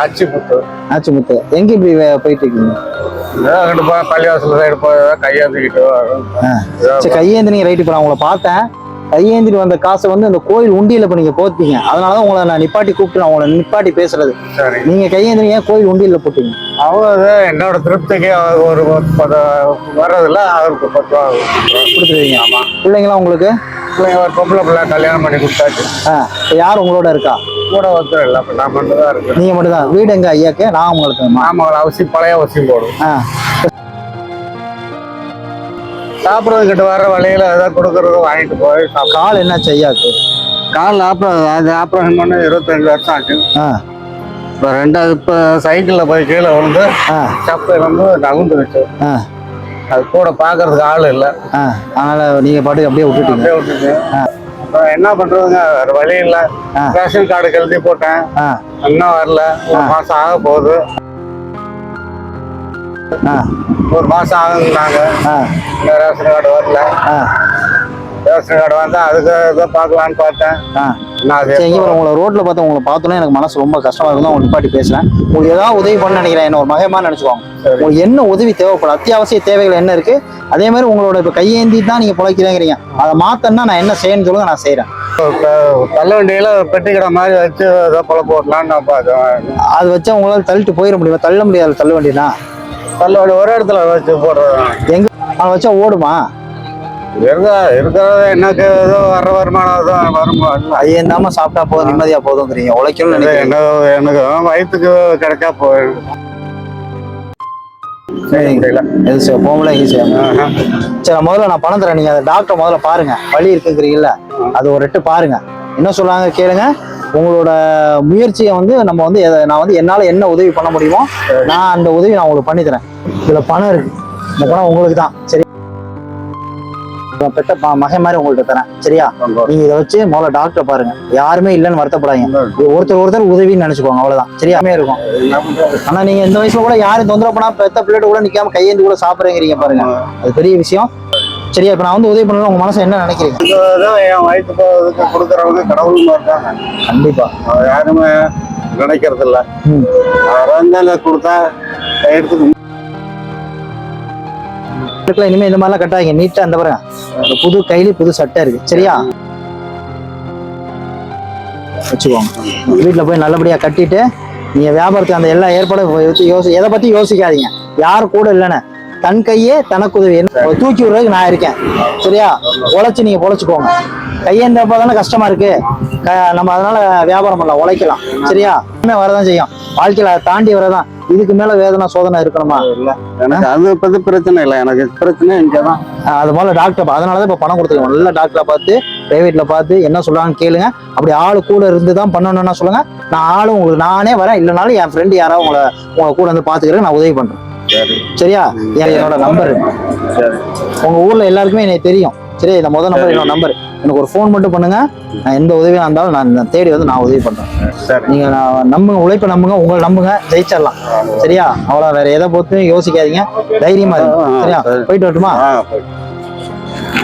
ஆச்சிமுத்து. எங்க இப்படி போயிட்டு இருக்கீங்க? பள்ளிவாசல் சைடு போய் கையேந்திக்கிட்டு. சரி, கையேந்தினீங்க ரைட்டு. இப்போ நான் உங்களை பார்த்தேன், கையேந்திட்டு வந்த காசை வந்து அந்த கோயில் உண்டியில இப்ப நீங்க போத்தீங்க. அதனாலதான் உங்களை நான் நிப்பாட்டி கூப்பிட்டு உங்களை நிப்பாட்டி பேசுறது. சரி, நீங்க கையேந்தினீங்க கோயில் உண்டியில போட்டீங்க. அவங்க என்னோட திருப்திக்கு ஒரு வர்றதில்ல, அவருக்கு 10 ரூபா கொடுத்துருவீங்க. ஆமா. பிள்ளைங்களாம் உங்களுக்கு? பிள்ளைங்க ஒரு பொம்பளை பிள்ளை கல்யாணம் பண்ணி கொடுத்தாச்சு. யார் உங்களோட இருக்கா? கூட ஒருத்தர் இல்லை, நான் மட்டும் தான் இருக்கேன். நீங்க மட்டும் தான். வீடு எங்க ஐயாக்கு? நான் உங்களுக்கு நாமக்கல் அவசியம் பழைய அவசியம் போடும். சாப்பிட்றதுக்கிட்ட வர வழியில ஏதாவது கொடுக்கறது வாங்கிட்டு போய். கால் என்ன ஐயாக்கு? கால் ஆப்ரேஷன் பண்ணி 25 வருஷம் ஆச்சு. இப்போ ரெண்டாவது இப்போ சைக்கிளில் போய் கீழே விழுந்து சப்பை வந்து நகுந்துருச்சு. அது கூட பார்க்கறதுக்கு ஆள் இல்லை. அதனால நீங்க பாட்டுக்கு அப்படியே விட்டுட்டீங்க. என்ன பண்றதுங்க, வேற வழி இல்லை. ரேஷன் கார்டு எழுதி போட்டேன், இன்னும் வரல. 1 மாசம் ஆக போகுது. 1 மாசம் ஆகுதுன்னாங்க. ரேஷன் கார்டு வரல. ரேஷன் கார்டு வந்தா அதுக்கு ஏதோ பார்க்கலான்னு பார்த்தேன். உங்களை ரோட்ல பார்த்தா உங்களை பார்த்தோன்னே எனக்கு மனசு ரொம்ப கஷ்டமா இருந்தா உங்க நிப்பாட்டி பேசுறேன். உங்களுக்கு ஏதாவது உதவி பண்ண நினைக்கிறேன், என்ன ஒரு மகமா நினைச்சுக்கோங்க. உங்களுக்கு என்ன உதவி தேவைப்படும், அத்தியாவசிய தேவைகள் என்ன இருக்கு, அதே மாதிரி உங்களோட இப்ப கையேந்தி தான் நீங்க பிழைக்கிறீங்க, அதை மாத்தன்னா நான் என்ன செய்யணும்னு சொல்லுங்க, நான் செய்யறேன். தள்ள வண்டியில பெட்டி கடை மாதிரி வச்சு ஏதோ பொழ போடலான்னு நான் பார்த்தேன். அது வச்சா உங்களால தள்ளிட்டு போயிட முடியுமா? தள்ள முடியாது. தள்ள வண்டினா தள்ள வண்டி ஒரு இடத்துல வச்சு போடுறது. எங்க அதை வச்சா ஓடுமா? இருக்கிறது எனக்கு ஏதோ வர்ற வருமானம் வருமா? ஐயந்தாம சாப்பிட்டா போதும், நிம்மதியா போதுங்கிறீங்க. உழைக்கணும் எனக்கு வயிற்றுக்கு கிடைச்சா போயிடும். போகல ஈஸியா. சரி, முதல்ல நான் பணம் தரேன். நீங்க அதை டாக்டர் முதல்ல பாருங்க, வலி இருக்குங்கிறீங்கல்ல, அது ஒரு எட்டு பாருங்க. என்ன சொல்றாங்க கேளுங்க. உங்களோட முயற்சியை வந்து நம்ம வந்து நான் வந்து என்னால என்ன உதவி பண்ண முடியுமோ நான் அந்த உதவி நான் உங்களுக்கு பண்ணி தரேன். இதுல பணம் இருக்கு, இந்த பணம் உங்களுக்கு தான். சரி, பெத்த மகன் மாதிரி உங்கள்ட்ட தரேன். சரியா? நீங்க இதை வச்சு முதல்ல டாக்டர் பாருங்க. யாருமே இல்லைன்னு வருத்தப்படாதீங்க. ஒருத்தர் உதவின்னு நினைச்சுக்கோங்க, அவ்வளவுதான். சரியாமே இருக்கும். ஆனா நீங்க இந்த வயசுல கூட யாரும் தொந்தரவு பண்ணா பெத்த பிள்ளைட்டு கூட நிக்காம கையேந்து கூட சாப்பிடுறீங்க பாருங்க, அது பெரிய விஷயம். சரியா? இப்ப நான் வந்து உதவி பண்ணணும், உங்க மனசு என்ன நினைக்கிறீங்க? என் வயிற்று போகிறதுக்கு கொடுக்குறவங்க கடவுள் இருக்காங்க. கண்டிப்பா யாருமே நினைக்கிறது இல்ல. கொடுத்தா எடுத்து இனிமே இந்த மாதிரிலாம் கட்டாதீங்க. நீட்டா அந்த பாருங்க, புது கைலி புது சட்டை இருக்கு. சரியா? வச்சுக்கோங்க. வீட்டுல போய் நல்லபடியா கட்டிட்டு நீங்க வியாபாரத்துக்கு அந்த எல்லா ஏற்பாடும் எதை பத்தி யோசிக்காதீங்க. யாரு கூட இல்லைன்னு தன் கையே தனக்கு உதவி தூக்கி விடுறதுக்கு நான் இருக்கேன். சரியா? உழைச்சு நீங்க பொழைச்சுக்கோங்க. கையேந்தப்ப தானே கஷ்டமா இருக்கு. நம்ம அதனால வியாபாரம் பண்ணலாம், உழைக்கலாம். சரியா? வரதான் செய்யும். வாழ்க்கையில அதை தாண்டி வரதான். இதுக்கு மேல வேதனை சோதனை இருக்கணுமா? அது பத்தி பிரச்சனை இல்லை, எனக்கு பிரச்சனை இங்கதான். அது போல டாக்டர், அதனாலதான் இப்ப பணம் கொடுத்துருக்கோம். நல்ல டாக்டரை பார்த்து பிரைவேட்ல பார்த்து என்ன சொல்றாங்கன்னு கேளுங்க. அப்படி ஆளு கூட இருந்துதான் பண்ணணும்னா சொல்லுங்க. நான் ஆளு உங்களுக்கு நானே வரேன், இல்லைனாலும் என் ஃப்ரெண்டு யாராவது உங்களை கூட வந்து பாத்துக்கிறேன், நான் உதவி பண்றேன். சரியா? என்னோட நம்பர் உங்க ஊர்ல எல்லாருக்குமே எனக்கு தெரியும். சரி, இந்த முதல் நம்பர் என்னோட நம்பர். எனக்கு ஒரு ஃபோன் மட்டும் பண்ணுங்க. நான் எந்த உதவியா இருந்தாலும் நான் தேடி வந்து நான் உதவி பண்றேன். நீங்க நம்புங்க, உழைப்பை நம்புங்க, உங்களை நம்புங்க, ஜெயிச்சிடலாம். சரியா? அவ்வளவு வேற எதை பொறுத்து யோசிக்காதீங்க, தைரியமா இருக்கு. சரியா? போயிட்டு வரட்டுமா?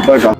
போயிட்டு